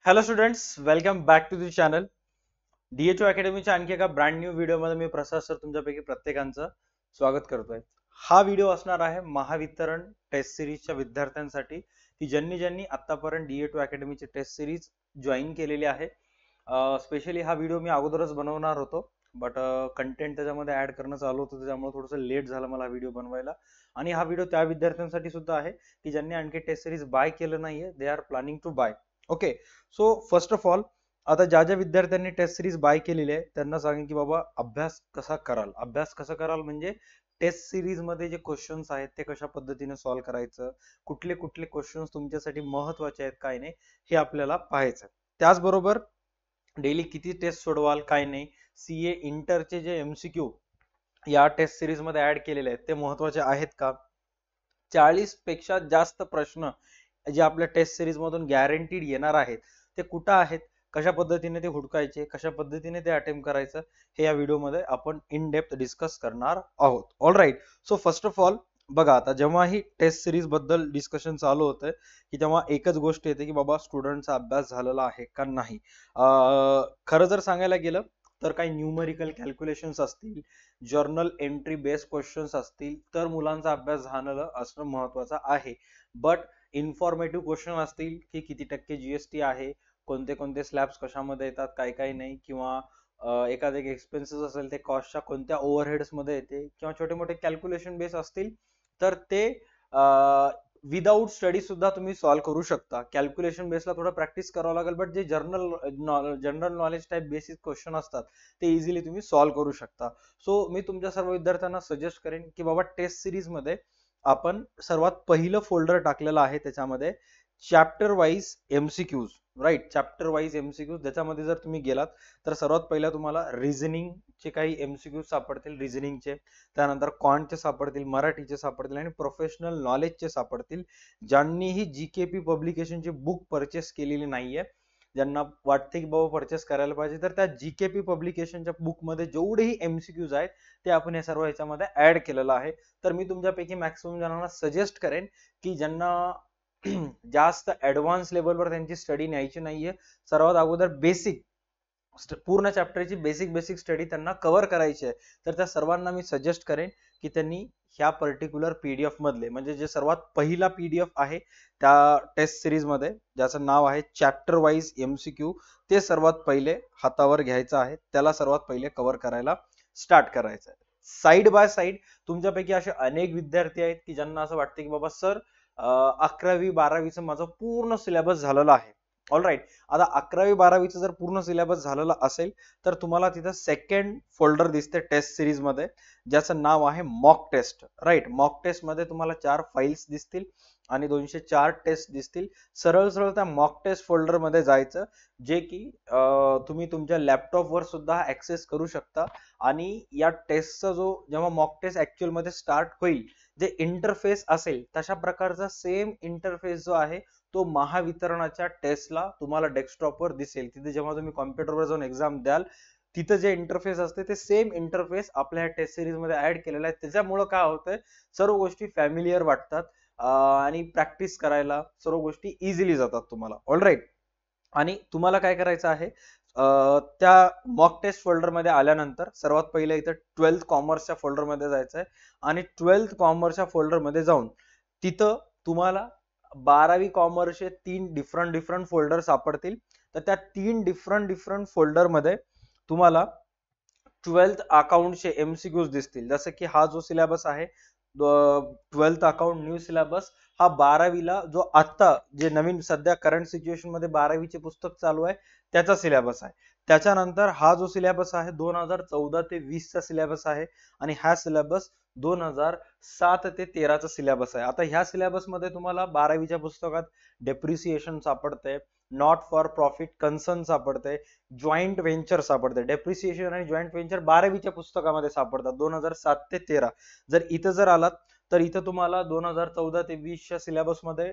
Hello students, welcome back to the channel. DHO अकॅडमीच्या आणखी एका ब्रँड न्यू व्हिडिओमध्ये मी प्रसाद सर तुमच्यापैकी प्रत्येकांचं स्वागत करतोय. हा व्हिडिओ असणार आहे महावितरण टेस्ट सिरीजच्या विद्यार्थ्यांसाठी की ज्यांनी ज्यांनी आतापर्यंत डीएचओ अकॅडमीची टेस्ट सिरीज जॉईन केलेली आहे. स्पेशली हा व्हिडिओ मी अगोदरच बनवणार होतो, बट कंटेंट त्याच्यामध्ये ऍड करणं चालू होतं, त्याच्यामुळे थोडंसं लेट झालं मला व्हिडिओ बनवायला. आणि हा व्हिडिओ त्या विद्यार्थ्यांसाठी सुद्धा आहे की ज्यांनी आणखी टेस्ट सिरीज बाय केलं नाहीये, they are planning to buy. Okay, so first of all, आता ज्या ज्या विद्यार्थ्यांनी टेस्ट सिरीज बाय केलेली आहे त्यांना सांगेन की बाबा अभ्यास कसा कराल म्हणजे टेस्ट सिरीज मध्ये जे क्वेश्चन्स आहेत ते कशा पद्धतीने सॉल्व्ह करायचं, कुठले कुठले क्वेश्चन्स तुमच्यासाठी महत्वाचे आहेत काय नाही हे आपल्याला पाहायचं. त्याचबरोबर डेली किती टेस्ट सोडवाल काय नाही, सीए इंटरचे जे एमसीक्यू या टेस्ट सिरीज मध्ये ऍड केलेले आहेत ते महत्वाचे आहेत का, 40 पेक्षा जास्त प्रश्न जे आपल्या टेस्ट सिरीज मधून गॅरंटीड येणार आहेत ते कुठं आहेत, कशा पद्धतीने ते हुडकायचे, कशा पद्धतीने ते अटेम्प्ट करायचं, हे या व्हिडिओमध्ये आपण इन डेप्थ डिस्कस करणार आहोत. All right, so first of all बघा, आता जेव्हा ही टेस्ट सिरीज बद्दल डिस्कशन चालू होतं की तेव्हा एकच गोष्ट येते की बाबा स्टुडंटचा अभ्यास झालेला आहे का नाही. खरं जर सांगायला गेलं तर काही न्यूमरिकल कॅल्क्युलेशन्स असतील, जर्नल एंट्री बेस्ड क्वेश्चन्स असतील तर मुलांचा अभ्यास झालेलं असणं महत्वाचं आहे. बट इन्फॉर्मेटिव्ह क्वेश्चन असतील की किती टक्के जीएसटी आहे, कोणते कोणते स्लॅब्स कशामध्ये येतात, काय काय नाही, किंवा एखादे एक्सपेन्सेस असेल ते कॉस्टच्या कोणत्या ओव्हरहेड्स मध्ये येते, किंवा छोटे मोठे कॅल्क्युलेशन बेस असतील तर ते विदाउट स्टडी सुद्धा तुम्ही सॉल्व्ह करू शकता. कॅल्क्युलेशन बेसला थोडं प्रॅक्टिस करावं लागेल, बट जे general knowledge type basic question असतात ते इझिली तुम्ही सॉल्व्ह करू शकता. सो मी तुमच्या सर्व विद्यार्थ्यांना सजेस्ट करेन की बाबा टेस्ट सिरीज मध्ये आपण सर्वात पहिलं फोल्डर टाकलेलं आहे त्याच्यामध्ये chapter wise MCQs. Right, chapter wise MCQs, ज्याच्यामध्ये जर तुम्ही गेलात तर सर्वात पहिला तुम्हाला रिझनिंगचे काही एमसीक्यूज सापडतील, रिझनिंगचे, त्यानंतर क्वांटचे सापडतील, मराठीचे सापडतील आणि प्रोफेशनल नॉलेजचे सापडतील. ज्यांनीही जीकेपी पब्लिकेशनची बुक परचेस केलेली नाहीये, ज्यांना वाटते की बाबा परचेस करायला पाहिजे, तर त्या जीकेपी पब्लिकेशनच्या बुकमध्ये जेवढेही एमसीक्यूज आहेत ते आपण हे सर्व ह्याच्यामध्ये ऍड केलेलं आहे. तर मी तुमच्यापैकी मॅक्सिमम जणांना सजेस्ट करेन की ज्यांना जास्त ऍडव्हान्स लेवलवर त्यांची स्टडी न्यायची नाहीये, सर्वात अगोदर बेसिक पूर्ण चॅप्टरची बेसिक स्टडी त्यांना कव्हर करायची आहे, तर त्या सर्वांना मी सजेस्ट करेन की त्यांनी ह्या पर्टिक्युलर पीडीएफ मधले, म्हणजे जे सर्वात पहिला पीडीएफ आहे त्या टेस्ट सिरीज मध्ये ज्याचं नाव आहे चॅप्टर वाईज एमसीक्यू, ते सर्वात पहिले हातावर घ्यायचं आहे, त्याला सर्वात पहिले कव्हर करायला स्टार्ट करायचं आहे. साइड बाय साइड तुमच्यापैकी असे अनेक विद्यार्थी आहेत की ज्यांना असं वाटतं की बाबा सर 11वी-12वीचं माझं पूर्ण सिलेबस झालेलं आहे. ऑल राईट, आता 11वी-12वीचं जर पूर्ण सिलेबस झालेला असेल तर तुम्हाला तिथं सेकंड फोल्डर दिसते टेस्ट सिरीज मध्ये, ज्याचं नाव आहे mock test. Right, mock test मध्ये तुम्हाला 4 फाईल्स दिसतील आणि 204 टेस्ट दिसतील. सरळ सरळ त्या मॉक टेस्ट फोल्डर मध्ये जायचं, जे की तुम्ही तुमच्या लॅपटॉपवर सुद्धा ऍक्सेस करू शकता. आणि या टेस्टचा जो जेव्हा मॉक टेस्ट ऍक्च्युअल मध्ये स्टार्ट होईल, जे इंटरफेस असेल तशा प्रकारचा सेम इंटरफेस जो आहे तो महावितरणाच्या टेस्टला तुम्हाला डेस्कटॉपवर दिसेल. तिथे जेव्हा तुम्ही कॉम्प्युटरवर जाऊन एक्झाम द्याल तिथं जे इंटरफेस असते ते सेम इंटरफेस आपल्या टेस्ट सिरीज मध्ये ऍड केलेला आहे. त्याच्यामुळे काय होतंय, सर्व गोष्टी फॅमिलियर वाटतात आणि प्रॅक्टिस करायला सर्व गोष्टी इझिली जातात तुम्हाला. ऑल राईट, आणि तुम्हाला काय करायचं आहे, त्या मॉक टेस्ट फोल्डर मध्ये आल्यानंतर सर्वात पहिले इथं 12th कॉमर्सच्या फोल्डर मध्ये जायचं आहे आणि 12th कॉमर्सच्या फोल्डर मध्ये जाऊन तिथं तुम्हाला 12वी कॉमर्सचे 3 डिफरंट फोल्डर सापडतील. तर त्या 3 डिफरंट फोल्डर मध्ये तुम्हाला 12th अकाउंटचे एमसीक्यूज दिसतील. जसं की हा जो सिलेबस आहे 12th अकाउंट न्यू सिलेबस, हा 12वीला जो आता जे नवीन सध्या करंट सिच्युएशन मध्ये 12वीचे पुस्तक चालू आहे त्याचा सिलेबस आहे. त्याच्यानंतर हा जो सिलेबस आहे 2014 ते 20 चा सिलेबस आहे आणि हा सिलेबस 2007 ते 13 चा सिलेबस आहे. आता ह्या सिलेबस मध्ये तुम्हाला 12वीच्या पुस्तकात डेप्रिसिएशन सापडते, नॉट फॉर प्रॉफिट कन्सर्न सापडते, जॉईंट व्हेंचर सापडते. डेप्रिसिएशन आणि जॉईंट व्हेंचर 12वीच्या पुस्तकामध्ये सापडतात 2007 ते 13. जर इथं जर आलात तर इथं तुम्हाला 2014 ते 20च्या सिलेबस मध्ये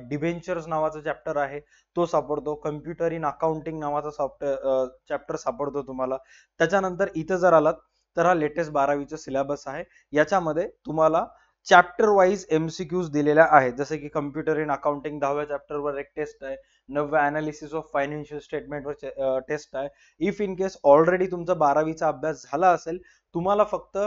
डिबेंचर्स नावाचा चॅप्टर आहे तो सापडतो, कम्प्युटर इन अकाउंटिंग नावाचा चॅप्टर सापडतो तुम्हाला. त्याच्यानंतर इथं जर आलात तर हा लेटेस्ट 12वीचा सिलेबस आहे, याच्यामध्ये तुम्हाला चॅप्टर वाईज एमसीक्यूज दिलेल्या आहेत, जसे की कम्प्युटर इन अकाउंटिंग 10व्या चॅप्टरवर एक टेस्ट आहे, 9व्या अनालिसिस ऑफ फायनान्शियल स्टेटमेंटवर टेस्ट आहे. इफ इन केस ऑलरेडी तुमचा 12वीचा अभ्यास झाला असेल, तुम्हाला फक्त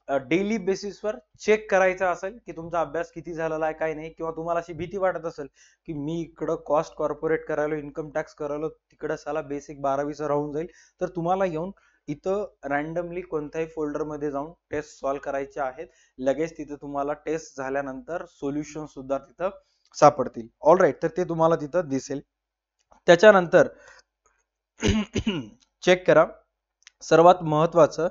डेली बेसिसवर चेक करायचा असेल की तुमचा अभ्यास किती झालेला आहे काय नाही, किंवा तुम्हाला अशी भीती वाटत असेल की मी इकडं कॉस्ट कॉर्पोरेट करायला, इन्कम टॅक्स करायला, तिकडं साला बेसिक 12वीचं राहून जाईल, तर तुम्हाला येऊन इथं रॅन्डमली कोणत्याही फोल्डर मध्ये जाऊन टेस्ट सॉल्व्ह करायचे आहेत. लगेच तिथे तुम्हाला टेस्ट झाल्यानंतर सोल्युशन सुद्धा तिथं सापडतील. ऑल राईट, तर ते तुम्हाला तिथं दिसेल. त्याच्यानंतर चेक करा, सर्वात महत्वाचं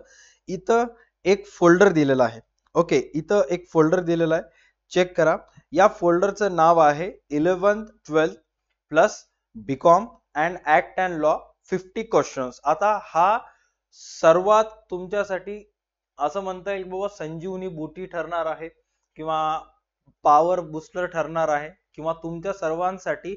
इथं एक फोल्डर दिलेला आहे. ओके, इथं एक फोल्डर दिलेला आहे, चेक करा. या फोल्डरचं नाव आहे 11th 12th plus BCom and act and law 50 questions. आता हा सर्वात तुमच्यासाठी असं म्हणता येईल बाबा संजीवनी बुटी ठरणार आहे, किंवा पॉवर बुस्टर ठरणार आहे, किंवा तुमच्या सर्वांसाठी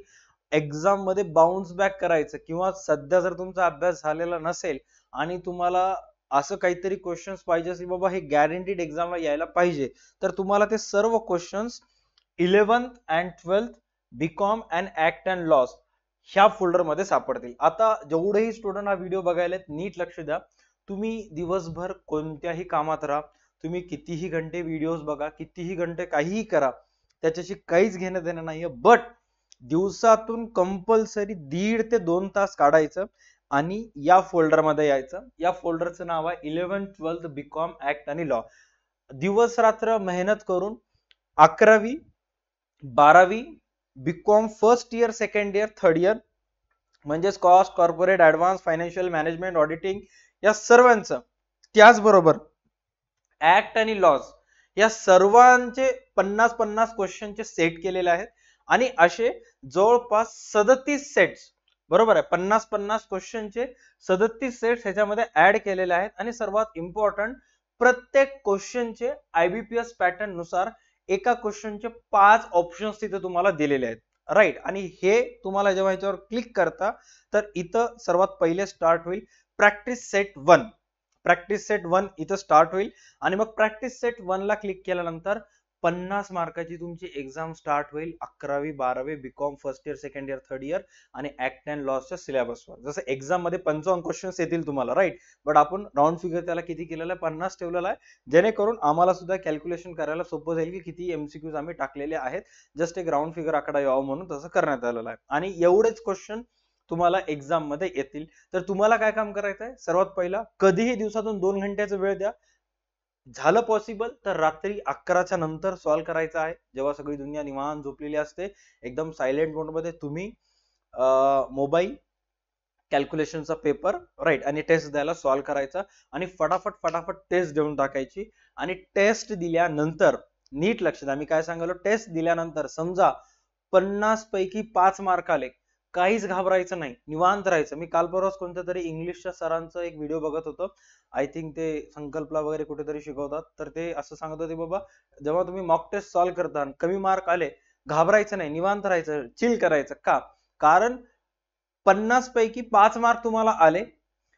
एक्झाम मध्ये बाउन्स बॅक करायचं, किंवा सध्या जर तुमचा अभ्यास झालेला नसेल आणि तुम्हाला असं काहीतरी क्वेश्चन्स पाहिजे असेल बाबा हे गॅरंटीड एक्झामला यायला पाहिजे, तर तुम्हाला ते सर्व questions 11th and 12th BCom and act and laws ह्या फोल्डर मध्ये सापडतील. आता जेवढेही स्टुडंट हा व्हिडिओ बघायला नीट लक्ष द्या. तुम्ही दिवसभर कोणत्याही कामात राहा, तुम्ही कितीही घंटे व्हिडिओज बघा, कितीही घंटे काहीही करा, त्याच्याशी काहीच घेणं देणं नाहीये, बट दिवसातून कंपल्सरी 1.5 ते 2 तास काढायचं आणि या फोल्डर मध्ये यायचं. या फोल्डरचं नाव आहे 11th 12th बीकॉम ऍक्ट आणि लॉ. दिवस रात्र मेहनत करून 11वी 12वी BCom first year, second year, third year म्हणजेच cost corporate, advance, financial management, auditing या सर्वांचं, त्याचबरोबर ऍक्ट आणि लॉज या सर्वांचे 50-50 क्वेश्चनचे सेट केलेले आहेत. आणि असे जवळपास 37 सेट्स, बरोबर आहे, 50-50 क्वेश्चनचे 37 सेट्स ह्याच्यामध्ये ऍड केलेले आहेत. आणि सर्वात इम्पॉर्टंट, प्रत्येक क्वेश्चनचे आयबीपीएस पॅटर्न नुसार एका क्वेश्चनचे 5 ऑप्शन्स तिथे तुम्हाला दिलेले आहेत. राईट, आणि हे तुम्हाला जेव्हा ह्याच्यावर क्लिक करता तर इथं सर्वात पहिले स्टार्ट होईल प्रॅक्टिस सेट 1. प्रॅक्टिस सेट 1 इथं स्टार्ट होईल आणि मग प्रॅक्टिस सेट 1 ला क्लिक केल्यानंतर 50 मार्काची तुमची एक्झाम स्टार्ट होईल 11वी 12वी BCom first year, second year, third year आणि ऍक्ट अँड लॉसच्या सिलेबसवर. जसं एक्झाम मध्ये 55 क्वेश्चन्स येतील तुम्हाला, राईट, बट आपण राऊंड फिगर त्याला किती केलेला आहे, 50 ठेवलेला आहे, जेणेकरून आम्हाला सुद्धा कॅल्क्युलेशन करायला सोपं जाईल की किती एमसीक्यूज आम्ही टाकलेले आहेत. जस्ट एक राऊंड फिगर आकडा यावा म्हणून तसं करण्यात आलेलं आहे. आणि एवढेच क्वेश्चन तुम्हाला एक्झाम मध्ये येतील. तर तुम्हाला काय काम करायचं आहे, सर्वात पहिला कधीही दिवसातून 2 घंट्याचा वेळ द्या. झालं पॉसिबल तर रात्री 11च्या नंतर सॉल्व्ह करायचं आहे, जेव्हा सगळी दुनिया निवांत झोपलेली असते, एकदम सायलेंट मोड मध्ये तुम्ही मोबाईल, कॅल्क्युलेशनचा पेपर, राईट, आणि टेस्ट द्यायला सॉल्व्ह करायचा आणि फटाफट टेस्ट देऊन टाकायची. आणि टेस्ट दिल्यानंतर नीट लक्ष द्या, मी काय सांगालो, टेस्ट दिल्यानंतर समजा 50 पैकी 5 मार्क आले, काहीच घाबरायचं नाही, निवांत राहायचं. मी काल परवाच कोणत्या तरी इंग्लिशच्या सरांचं एक व्हिडिओ बघत होतो, आय थिंक ते संकल्पला वगैरे कुठेतरी शिकवतात, तर ते असं सांगत होते बाबा जेव्हा तुम्ही मॉक टेस्ट सॉल्व्ह करता कमी मार्क आले, घाबरायचं नाही, निवांत राहायचं, चिल करायचं. का? कारण 50 पैकी 5 मार्क तुम्हाला आले,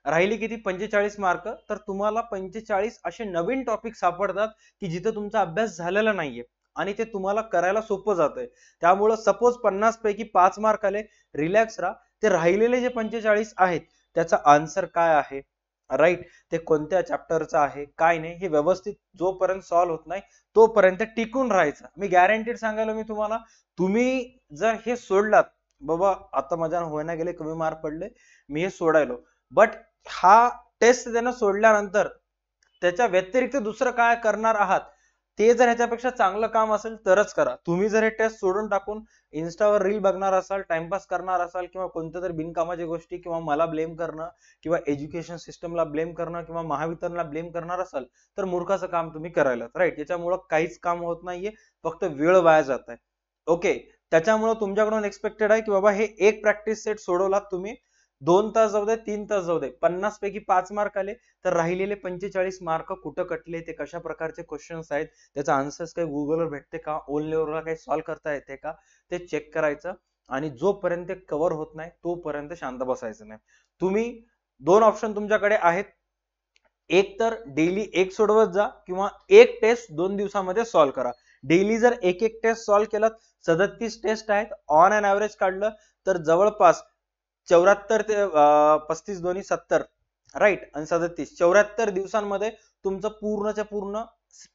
राहिली किती, 45 मार्क, तर तुम्हाला 45 असे नवीन टॉपिक सापडतात की जिथे तुमचा अभ्यास झालेला नाहीये आणि ते तुम्हाला करायला सोपं जातंय. त्यामुळं सपोज 50 पैकी 5 मार्क आले, रिलॅक्स राहा. ते राहिलेले जे 45 आहेत त्याचा आन्सर काय आहे, राईट, ते कोणत्या चॅप्टरचा आहे, काय नाही, हे व्यवस्थित जोपर्यंत सॉल्व्ह होत नाही तोपर्यंत टिकून राहायचं. मी गॅरंटीड सांगायला मी तुम्हाला, तुम्ही जर हे सोडलात, बाबा आता माझ्या होईना गेले, कमी मार्क पडले, मी हे सोडायलो, बट हा टेस्ट त्यानं सोडल्यानंतर त्याच्या व्यतिरिक्त दुसरं काय करणार आहात, ते जर ह्याच्यापेक्षा चांगलं काम असेल तरच करा. तुम्ही जर हे टेस्ट सोडून टाकून इन्स्टावर रील बघणार असाल, टाइमपास करणार असाल, किंवा कोणत्या तरी बिनकामाची गोष्टी, किंवा मला ब्लेम करणं, किंवा एज्युकेशन सिस्टमला ब्लेम करणं, किंवा महावितरणला ब्लेम करणार असाल, तर मूर्खाचं काम तुम्ही करायला, राईट. याच्यामुळं काहीच काम होत नाहीये, फक्त वेळ वाया जात आहे. ओके, त्याच्यामुळे तुमच्याकडून एक्सपेक्टेड आहे की बाबा हे एक प्रॅक्टिस सेट सोडवलात तुम्ही, 2 तास जाऊ दे, 3 तास जाऊ दे, 50 पैकी 5 मार्क आले, तर राहिलेले 45 मार्क कुठं कटले, ते कशा प्रकारचे क्वेश्चन्स आहेत, त्याचा आन्सर्स काही गुगलवर भेटते का, ओन लेवलला काही सॉल्व्ह करता येते का, ते चेक करायचं. आणि जोपर्यंत कव्हर होत नाही तोपर्यंत शांत बसायचं नाही. तुम्ही 2 ऑप्शन तुमच्याकडे आहेत, एक तर डेली एक सोडवत जा किंवा एक टेस्ट 2 दिवसामध्ये सॉल्व्ह करा. डेली जर एक एक टेस्ट सॉल्व्ह केलात, 37 टेस्ट आहेत, ऑन अन ऍव्हरेज काढलं तर जवळपास 74 ते 35 दोन्ही 70 राईट आणि 37 74 दिवसांमध्ये तुमचं पूर्णच्या पूर्ण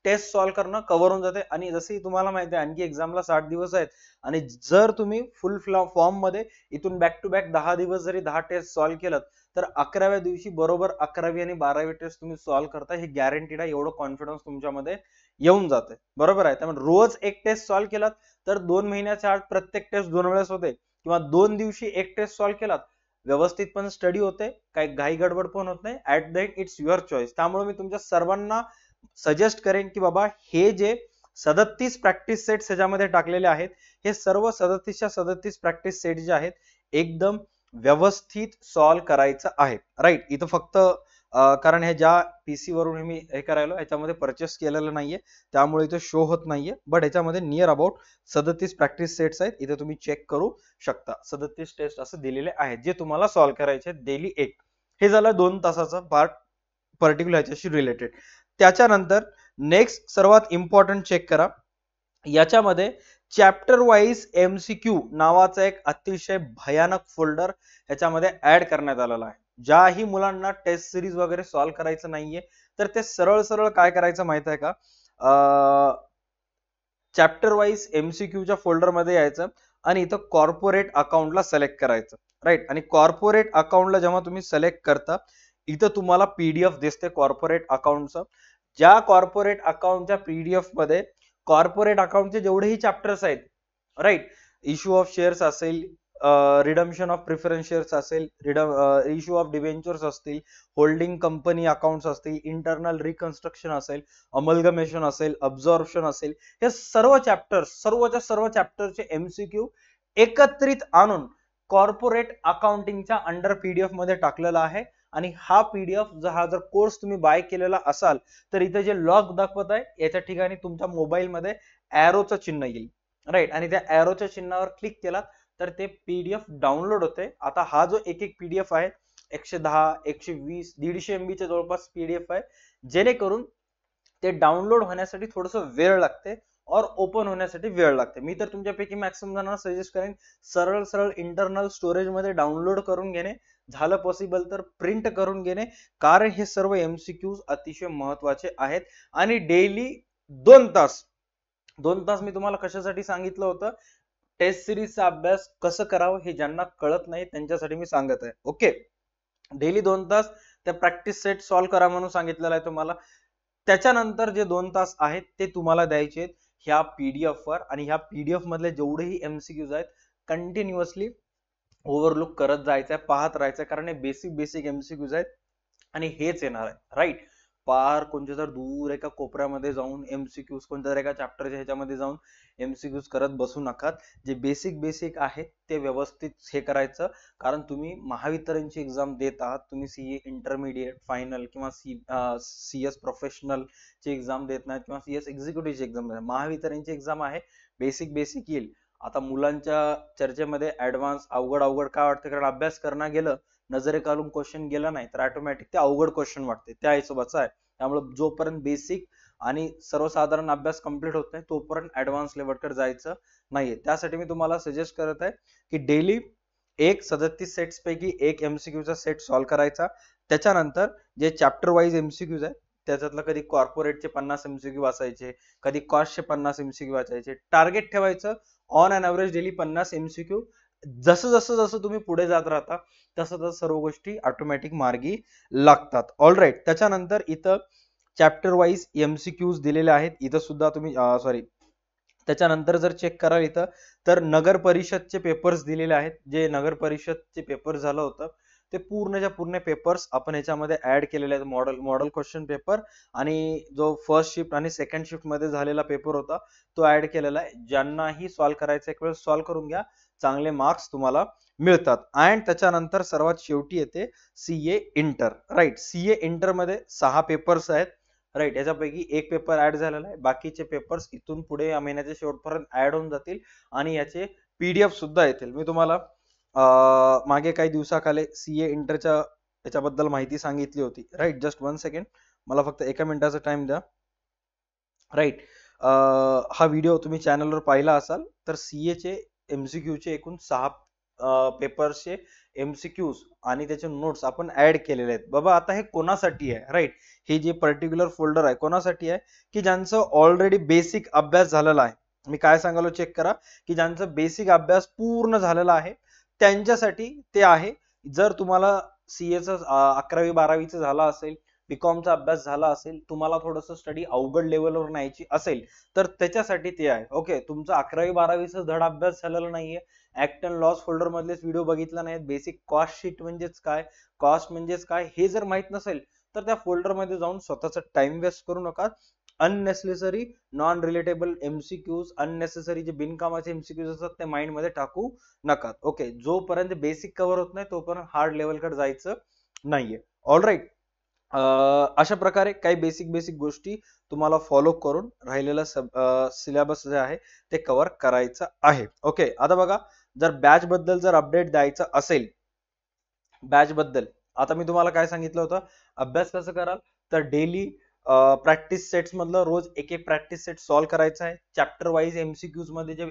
टेस्ट सॉल्व्ह करणं कव्हर होऊन जाते. आणि जसं तुम्हाला माहिती आहे आणखी एक्झामला 60 दिवस आहेत आणि जर तुम्ही फुल फॉर्म मध्ये इथून बॅक टू बॅक 10 दिवस जरी 10 टेस्ट सॉल्व्ह केलं तर 11व्या दिवशी बरोबर 11वी आणि 12वी टेस्ट तुम्ही सॉल्व्ह करता, हे गॅरंटीड आहे. एवढं कॉन्फिडन्स तुमच्यामध्ये येऊन जाते, बरोबर आहे. त्यामुळे रोज एक टेस्ट सॉल्व्ह केलात तर 2 महिन्याच्या आत प्रत्येक टेस्ट 2 वेळेस होते, किंवा 2 दिवशी एक टेस्ट सॉल्व्ह केलात, व्यवस्थित पण स्टडी होते, काही घाई गडबड पण होत नाही. At the end it's your choice. त्यामुळे मी तुमच्या सर्वांना सजेस्ट करेन की बाबा हे जे 37 प्रॅक्टिस सेट्स ह्याच्यामध्ये टाकलेले आहेत, हे सर्व 37च्या 37 प्रॅक्टिस सेट जे आहेत एकदम व्यवस्थित सॉल्व्ह करायचं आहे. राईट, इथं फक्त कारण हे ज्या पीसी वरून मी हे करायलो ह्याच्यामध्ये परचेस केलेलं नाहीये त्यामुळे इथे शो होत नाहीये, बट ह्याच्यामध्ये नियर अबाउट 37 प्रॅक्टिस सेट्स आहेत. इथे तुम्ही चेक करू शकता. 37 टेस्ट असं दिलेले आहेत जे तुम्हाला सॉल्व्ह करायचे डेली एक. हे झालं 2 तासाचा पार्ट पर्टिक्युलर ह्याच्याशी रिलेटेड. त्याच्यानंतर नेक्स्ट सर्वात इम्पॉर्टंट चेक करा, याच्यामध्ये चॅप्टर वाईज एमसीक्यू नावाचा एक अतिशय भयानक फोल्डर ह्याच्यामध्ये ऍड करण्यात आलेला आहे. ज्याही मुलांना टेस्ट सिरीज वगैरे सॉल्व्ह करायचं नाहीये तर ते सरळ सरळ काय करायचं माहित आहे का, चॅप्टर वाईज एमसीक्यूच्या फोल्डर मध्ये यायचं आणि इथं कॉर्पोरेट अकाउंटला सिलेक्ट करायचं. राईट, आणि कॉर्पोरेट अकाउंटला जेव्हा तुम्ही सिलेक्ट करता इथं तुम्हाला पीडीएफ दिसते कॉर्पोरेट अकाउंटचं. ज्या कॉर्पोरेट अकाउंटच्या पीडीएफ मध्ये कॉर्पोरेट अकाउंटचे जेवढेही चॅप्टर्स आहेत, राईट, इश्यू ऑफ शेअर्स असेल, रिडम्शन ऑफ प्रिफरन्स शेअर्स असेल, इश्यू ऑफ डिबेंचर्स असतील, होल्डिंग कंपनी अकाउंट्स असतील, इंटरनल रिकन्स्ट्रक्शन असेल, अमलगमेशन असेल, अब्झॉर्प्शन असेल, हे सर्व चॅप्टर्स सर्वच्या सर्व चॅप्टरचे एमसीक्यू एकत्रित आणून कॉर्पोरेट अकाउंटिंगच्या अंडर पीडीएफ मध्ये टाकलेला आहे. आणि हा पीडीएफ जर कोर्स तुम्ही बाय केलेला असाल तर इथे जे लॉग दाखवत आहे याच्या ठिकाणी तुमच्या मोबाईल मध्ये एरोचं चिन्ह येईल. राईट, आणि त्या एरोच्या चिन्हावर क्लिक केला तर ते पीडीएफ डाउनलोड होते. आता हा जो एक एक पीडीएफ आहे 110, 120, 150 MB च्या जवळपास पीडीएफ आहे, जेणेकरून ते डाउनलोड होण्यासाठी थोडस वेळ लागते और ओपन होण्यासाठी वेळ लागते. मी तर तुमच्यापैकी मॅक्सिमम जणांना सजेस्ट करेन सरळ सरळ इंटरनल स्टोरेज मध्ये डाउनलोड करून घेणे, झालं पॉसिबल तर प्रिंट करून घेणे, कारण हे सर्व एमसीक्यूज अतिशय महत्वाचे आहेत. आणि डेली 2 तास मी तुम्हाला कशासाठी सांगितलं होतं, टेस्ट सिरीजचा अभ्यास कसं करावं हे ज्यांना कळत नाही त्यांच्यासाठी मी सांगत आहे. ओके, डेली 2 तास त्या प्रॅक्टिस सेट सॉल्व्ह करा म्हणून सांगितलेलं आहे तुम्हाला. त्याच्यानंतर जे 2 तास आहेत ते तुम्हाला द्यायचे आहेत ह्या पीडीएफ वर, आणि ह्या पीडीएफ मधले जेवढेही एमसीक्यूज आहेत कंटिन्युअसली ओव्हरलुक करत जायचंय, पाहत राहायचंय, कारण हे बेसिक एमसीक्यूज आहेत आणि हेच येणार आहे. राईट, पार कोणत्या जर दूर एका कोपऱ्यामध्ये जाऊन एमसीक्यूज, कोणत्या तरी एका चॅप्टरच्या ह्याच्यामध्ये जाऊन एमसीक्यूज करत बसू नका. जे बेसिक आहेत ते व्यवस्थित हे करायचं, कारण तुम्ही महावितरणची एक्झाम देत आहात. तुम्ही सीए इंटरमिडिएट फायनल किंवा सीएस प्रोफेशनल ची एक्झाम देत नाहीत किंवा सीएस एक्झिक्युटिव्हची एक्झाम देत. महावितरणची एक्झाम आहे, बेसिक येईल. आता मुलांच्या चर्चेमध्ये ऍडव्हान्स अवघड काय वाटतं, कारण अभ्यास करणं गेलं, नजरे घालून क्वेश्चन गेला नाही तर ऑटोमॅटिक ते अवघड क्वेश्चन वाटते, त्या हिशोबाचं आहे. त्यामुळे जोपर्यंत बेसिक आणि सर्वसाधारण अभ्यास कम्प्लीट होत नाही तोपर्यंत ऍडव्हान्स लेवलकडे जायचं नाहीये. त्यासाठी मी तुम्हाला सजेस्ट करत आहे की डेली 37 सेट्स पैकी एक एमसीक्यूचा सेट सॉल्व्ह करायचा. त्याच्यानंतर जे चॅप्टर वाईज एमसीक्यूज आहेत त्याच्यातलं कधी कॉर्पोरेटचे 50 एमसीक्यू वाचायचे, कधी कॉस्टचे 50 एमसीक्यू वाचायचे. टार्गेट ठेवायचं on an average daily 50 MCQ. जसं तुम्ही पुढे जात राहता तसं सर्व गोष्टी ऑटोमॅटिक मार्गी लागतात. ऑलराईट, त्याच्यानंतर इथं चॅप्टर वाईज एमसीक्यूज दिलेले आहेत. इथं सुद्धा तुम्ही त्याच्यानंतर जर चेक कराल इथं तर नगर परिषदचे पेपर्स दिलेले आहेत. जे नगर परिषदचे पेपर झालं होतं ते पूर्णच्या पूर्ण पेपर्स आपण याच्यामध्ये ऍड केलेले आहेत. मॉडेल क्वेश्चन पेपर आणि जो फर्स्ट शिफ्ट आणि सेकंड शिफ्ट मध्ये झालेला पेपर होता तो ऍड केलेला आहे. ज्यांनाही सॉल्व्ह करायचं एक वेळ सॉल्व्ह करून घ्या, चांगले मार्क्स तुम्हाला मिळतात. आणि त्याच्यानंतर सर्वात शेवटी येते CA inter. Right, CA inter मध्ये 6 पेपर्स आहेत. राईट, याच्यापैकी एक पेपर ऍड झालेला आहे, बाकीचे पेपर्स इथून पुढे या महिन्याच्या शेवटपर्यंत ऍड होऊन जातील आणि याचे पीडीएफ सुद्धा येतील. मी तुम्हाला मागे काही दिवसाखाली सीए इंटरच्या याच्याबद्दल माहिती सांगितली होती. राईट, जस्ट 1 सेकंड मला फक्त 1 मिनिटाचा टाइम द्या. राईट. हा व्हिडिओ तुम्ही चॅनलवर पाहिला असाल तर सीए चे एमसीक्यू चे एकूण 6 पेपर्सचे एमसीक्यूज आणि त्याचे नोट्स आपण ऍड केलेले आहेत. बाबा आता हे कोणासाठी आहे? राईट. हे जे पर्टिक्युलर फोल्डर आहे कोणासाठी आहे? की ज्यांचं ऑलरेडी बेसिक अभ्यास झालेला आहे. मी काय सांगालो चेक करा, की ज्यांचं बेसिक अभ्यास पूर्ण झालेला आहे त्यांच्यासाठी ते आहे. जर तुम्हाला सीएचं 11वी-12वीचं झाला असेल, बीकॉमचा अभ्यास झाला असेल, तुम्हाला थोडंसं स्टडी अवघड लेवलवर न्यायची असेल तर त्याच्यासाठी ते आहे. ओके, तुमचा 11वी-12वीचा धड अभ्यास झालेला नाहीये, ऍक्ट अँड लॉस फोल्डर मधलेच व्हिडिओ बघितला नाहीत, बेसिक कॉस्ट शीट म्हणजेच काय, कॉस्ट म्हणजेच काय हे जर माहित नसेल तर त्या फोल्डर मध्ये जाऊन स्वतःचा टाइम वेस्ट करू नका. Unnecessary non relatable MCQs, unnecessary जे बिनकामाचे एमसीक्यूज असतात ते माइंड मध्ये टाकू नका. ओके, जोपर्यंत बेसिक कव्हर होत नाही तोपर्यंत हार्ड लेवल कडे जायचं नाहीये. ऑलराईट. अशा प्रकारे काही बेसिक गोष्टी तुम्हाला फॉलो करून राहिलेला सिलेबस जे आहे ते कव्हर करायचं आहे. ओके, आता बघा, जर बॅच बद्दल जर अपडेट द्यायचं असेल, बॅच बद्दल आता मी तुम्हाला काय सांगितलं होतं, अभ्यास कसं कराल तर डेली प्रॅक्टिस सेट्स मधलं रोज एक प्रॅक्टिस सेट सॉल्व्ह करायचा आहे. चॅप्टर वाईज एमसीक्यूज मध्ये जे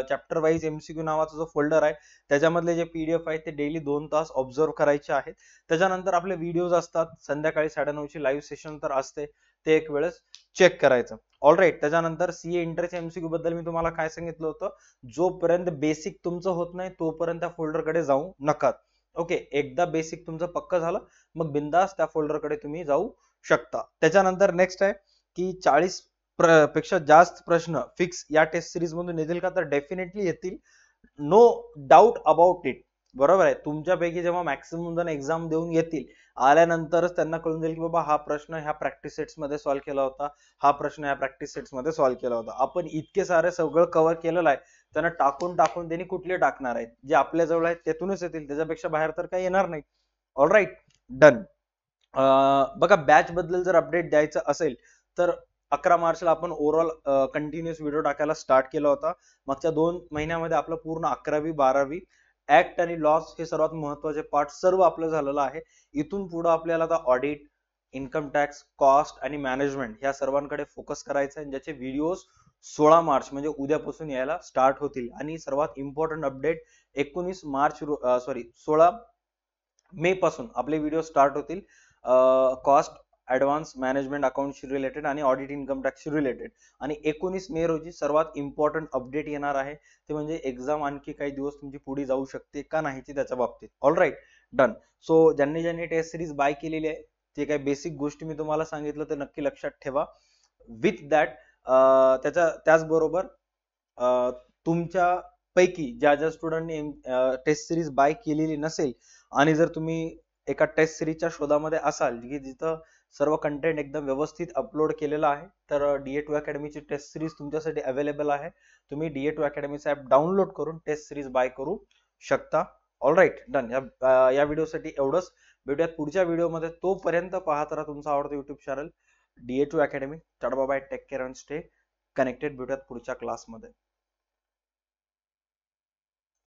चॅप्टर वाईज एमसीक्यू नावाचा जो फोल्डर आहे त्याच्यामधले जे पीडीएफ आहे ते डेली 2 तास ऑब्झर्व करायचे आहेत. त्याच्यानंतर आपले व्हिडिओज असतात, संध्याकाळी 9:30ची लाईव्ह सेशन तर असते, ते एक वेळेस चेक करायचं. ऑलराईट. त्याच्यानंतर सीए इंटरचे एमसीक्यू बद्दल मी तुम्हाला काय सांगितलं होतं, जोपर्यंत बेसिक तुमचं होत नाही तोपर्यंत त्या फोल्डर कडे जाऊ नका. ओके, एकदा बेसिक तुमचं पक्क झालं मग बिंदास त्या फोल्डर कडे तुम्ही जाऊ शकता. त्याच्यानंतर नेक्स्ट आहे की 40 पेक्षा जास्त प्रश्न फिक्स या टेस्ट सिरीज मधून येतील का, तर डेफिनेटली येतील, नो डाऊट अबाउट इट. बरोबर आहे. तुमच्यापैकी जेव्हा मॅक्सिमम जण एक्झाम देऊन येतील, आल्यानंतरच त्यांना कळून जाईल की बाबा हा प्रश्न ह्या प्रॅक्टिस सेट्स मध्ये सॉल्व्ह केला होता, हा प्रश्न ह्या प्रॅक्टिस सेट्स मध्ये सॉल्व्ह केला होता. आपण इतके सारे सगळं कव्हर केलेलं आहे, त्यांना टाकून त्यांनी कुठले टाकणार आहेत, जे आपल्या जवळ आहेत त्यातूनच येतील, त्याच्यापेक्षा बाहेर तर काही येणार नाही. All right, done. बघा, बॅच बद्दल जर अपडेट द्यायचं असेल तर 11 मार्चला आपण ओव्हरऑल कंटिन्युअस व्हिडिओ टाकायला स्टार्ट केला होता. मागच्या 2 महिन्यामध्ये आपलं पूर्ण 11वी-12वी ऍक्ट आणि लॉस हे सर्वात महत्वाचे पार्ट सर्व आपलं झालेलं आहे. इथून पुढे आपल्याला आता ऑडिट, इन्कम टॅक्स, कॉस्ट आणि मॅनेजमेंट ह्या सर्वांकडे फोकस करायचा आहे, ज्याचे व्हिडिओज 16 मार्च म्हणजे उद्यापासून यायला स्टार्ट होतील. आणि सर्वात इम्पॉर्टंट अपडेट 16 मे पासून आपले व्हिडिओ स्टार्ट होतील कॉस्ट, ऍडव्हान्स, मॅनेजमेंट अकाउंटशी रिलेटेड आणि ऑडिट, इन्कम टॅक्सशी रिलेटेड. आणि 19 मे रोजी सर्वात इम्पॉर्टंट अपडेट येणार आहे, ते म्हणजे एक्झाम आणखी काही दिवस तुमची पुढे जाऊ शकते का नाही त्याच्या बाबतीत. All right, done. सो ज्यांनी टेस्ट सिरीज बाय केलेली आहे, जे काही बेसिक गोष्टी मी तुम्हाला सांगितलं ते नक्की लक्षात ठेवा. विथ दॅट त्याचबरोबर तुमच्या पैकी ज्या स्टुडंटनी टेस्ट सिरीज बाय केलेली नसेल आणि जर तुम्ही एका टेस्ट सिरीजच्या शोधामध्ये असाल की जिथं सर्व कंटेंट एकदम व्यवस्थित अपलोड केलेला आहे, तर DA2 अकॅडमीची टेस्ट सिरीज तुमच्यासाठी अवेलेबल आहे. तुम्ही DA2 अकॅडमीचा ऍप डाउनलोड करून टेस्ट सिरीज बाय करू शकता. All right, done. या व्हिडिओसाठी एवढंच. भेटूयात पुढच्या व्हिडिओमध्ये. तोपर्यंत पाहत राहा तुमचा आवडता YouTube channel DA2 academy. Tata bye, take care and stay connected. भेटूयात पुढच्या क्लासमध्ये.